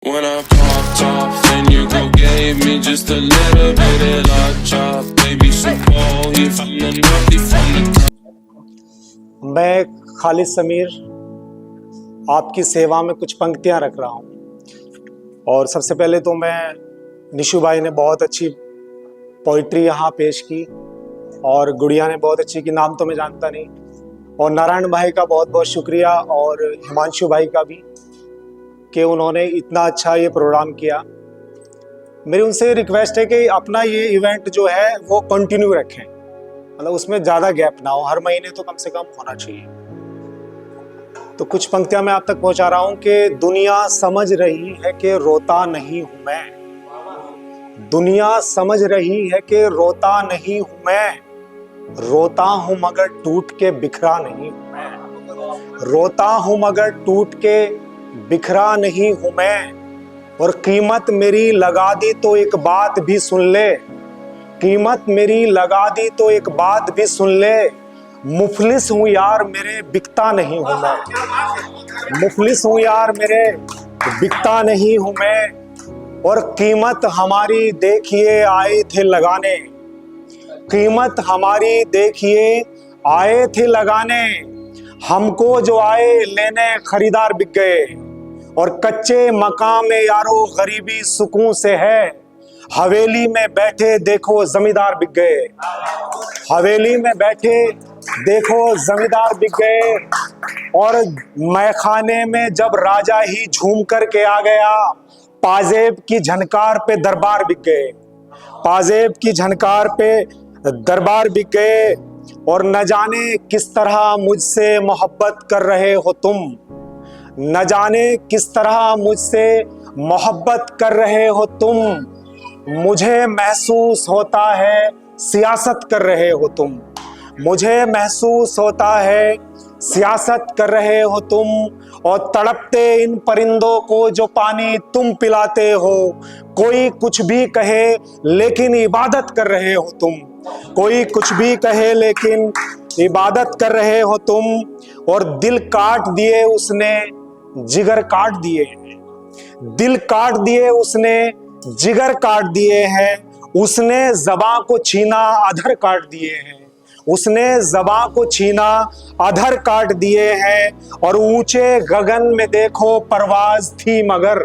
When I popped off, then you go gave me just a little bit of that chop. Baby, so cold, he from the north, he from the top. मैं खालिद समीर आपकी सेवा में कुछ पंक्तियां रख रहा हूं। और सबसे पहले तो मैं निशु भाई ने बहुत अच्छी पोइट्री यहाँ पेश की और गुड़िया ने बहुत अच्छी की, नाम तो मैं जानता नहीं, और नारायण भाई का बहुत बहुत शुक्रिया और हिमांशु भाई का भी कि उन्होंने इतना अच्छा ये प्रोग्राम किया। मेरी उनसे रिक्वेस्ट है कि अपना ये इवेंट जो है वो कंटिन्यू रखें, मतलब उसमें ज़्यादा गैप ना हो, हर महीने तो कम से कम होना चाहिए। तो कुछ पंक्तियां मैं आप तक पहुंचा रहा हूं कि दुनिया समझ रही है कि रोता नहीं हूं मैं, दुनिया समझ रही है कि रोता नहीं हूं मैं, रोता हूं मगर टूट के बिखरा नहीं हूं मैं, रोता हूं मगर टूट के बिखरा नहीं हूं मैं। और कीमत मेरी लगा दी तो एक बात भी सुन ले, कीमत मेरी लगा दी तो एक बात भी सुन ले, मुफलिस हूं यार मेरे बिकता नहीं हूं मैं, मुफलिस हूं यार मेरे बिकता नहीं हूं मैं। और कीमत हमारी देखिए आए थे लगाने, कीमत हमारी देखिए आए थे लगाने, हमको जो आए लेने खरीदार बिक गए। और कच्चे मकान में यारो गरीबी सुकून से है, हवेली में बैठे देखो जमींदार बिक गए, हवेली में बैठे देखो जमींदार बिक गए। और मैखाने में जब राजा ही झूम कर के आ गया, पाजेब की झनकार पे दरबार बिक गए, पाजेब की झनकार पे दरबार बिक गए। और न जाने किस तरह मुझसे मोहब्बत कर रहे हो तुम, न जाने किस तरह मुझसे मोहब्बत कर रहे हो तुम, मुझे महसूस होता है सियासत कर रहे हो तुम, मुझे महसूस होता है सियासत कर रहे हो तुम। और तड़पते इन परिंदों को जो पानी तुम पिलाते हो, कोई कुछ भी कहे लेकिन इबादत कर रहे हो तुम, कोई कुछ भी कहे लेकिन इबादत कर रहे हो तुम। और दिल काट दिए उसने जिगर काट दिए हैं, दिल काट दिए उसने जिगर काट दिए हैं, उसने ज़बां को छीना अधर काट दिए हैं, उसने ज़बां को छीना अधर काट दिए हैं। और ऊंचे गगन में देखो परवाज थी मगर,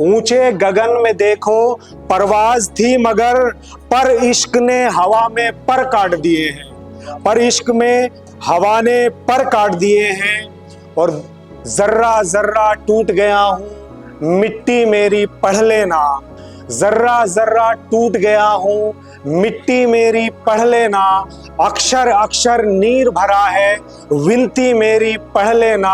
ऊंचे गगन में देखो परवाज थी मगर, पर इश्क ने हवा में पर काट दिए हैं, पर इश्क में हवा ने पर काट दिए हैं। और जर्रा जर्रा टूट गया हूँ मिट्टी मेरी पढ़ लेना, जर्रा जर्रा टूट गया हूँ मिट्टी मेरी पढ़ लेना, अक्षर अक्षर नीर भरा है विनती मेरी पढ़ लेना।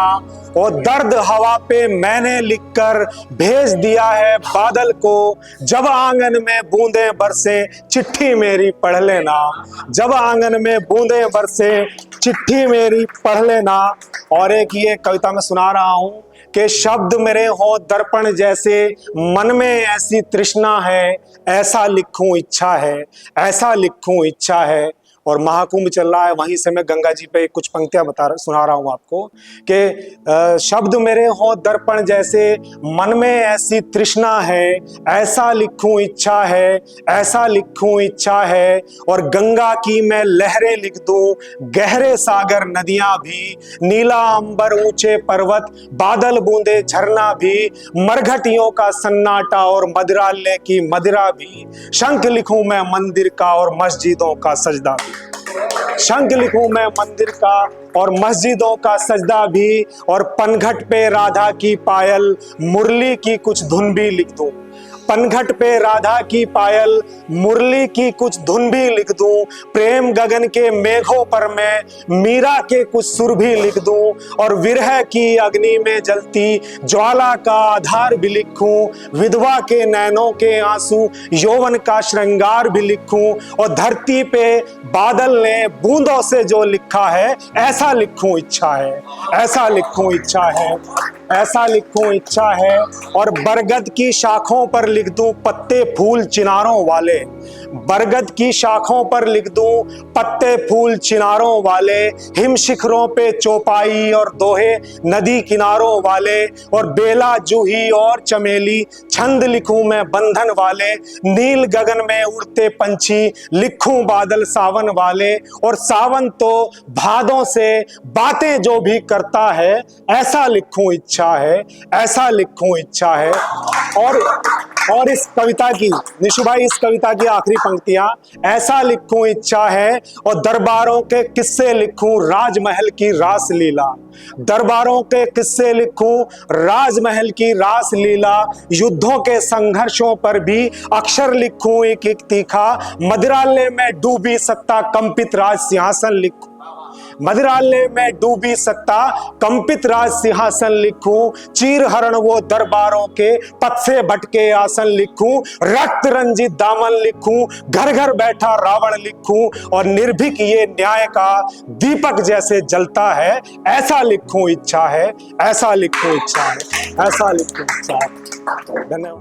और दर्द हवा पे मैंने लिखकर भेज दिया है बादल को, जब आंगन में बूंदे बरसे चिट्ठी मेरी पढ़ लेना, जब आंगन में बूंदे बरसे चिट्ठी मेरी पढ़ लेना। और एक ये कविता मैं सुना रहा हूँ कि शब्द मेरे हो दर्पण जैसे, मन में ऐसी तृष्णा है, ऐसा लिखूं इच्छा है, ऐसा लिखूं इच्छा है। और महाकुंभ चल रहा है, वहीं से मैं गंगा जी पे कुछ पंक्तियां सुना रहा हूं आपको कि शब्द मेरे हो दर्पण जैसे, मन में ऐसी तृष्णा है, ऐसा लिखूं इच्छा है, ऐसा लिखूं इच्छा है। और गंगा की मैं लहरें लिख दूं, गहरे सागर नदियां भी, नीला अंबर ऊंचे पर्वत, बादल बूंदे झरना भी, मरघटियों का सन्नाटा और मदिरालय की मदिरा भी, शंख लिखूं मैं मंदिर का और मस्जिदों का सजदा भी, शंख लिखूं मैं मंदिर का और मस्जिदों का सजदा भी। और पनघट पे राधा की पायल, मुरली की कुछ धुन भी लिख दूं, पनघट पे राधा की पायल, मुरली की कुछ धुन भी लिख दूं। प्रेम गगन के मेघों पर मैं मीरा के कुछ सुर भी लिख दूं। और विरह की अग्नि में जलती ज्वाला का आधार भी लिखूं, विधवा के नैनों के आंसू यौवन का श्रृंगार भी लिखूं। और धरती पे बादल ने बूंदों से जो लिखा है, ऐसा लिखूं इच्छा है, ऐसा लिखूं इच्छा है, ऐसा लिखूं इच्छा है। और बरगद की शाखों पर लिख दूं पत्ते फूल चिनारों वाले, बरगद की शाखों पर लिख दूं पत्ते फूल चिनारों वाले, हिम शिखरों पे चौपाई और दोहे नदी किनारों वाले, और बेला जूही और चमेली छंद लिखूं मैं बंधन वाले, नील गगन में उड़ते पंछी लिखूं बादल सावन वाले, और सावन तो भादों से बातें जो भी करता है, ऐसा लिखूं इच्छा है, ऐसा लिखूं इच्छा है। और इस कविता की, निशु भाई, इस कविता की आखिरी पंक्तियां, ऐसा लिखूं इच्छा है और दरबारों के किस्से लिखूं राजमहल की रास लीला, दरबारों के किस्से लिखूं राजमहल की रास लीला, युद्धों के संघर्षों पर भी अक्षर लिखूं एक एक तीखा, मदिरालय में डूबी सत्ता कंपित राज सिंहासन लिखूं, मदिरालय में डूबी सत्ता कंपित राज सिंहासन लिखूं, चीर हरण वो दरबारों के पथ से भटके आसन लिखूं, रक्त रंजित दामन लिखूं, घर घर बैठा रावण लिखूं, और निर्भीक ये न्याय का दीपक जैसे जलता है, ऐसा लिखूं इच्छा है, ऐसा लिखूं इच्छा है, ऐसा लिखूं इच्छा है। धन्यवाद।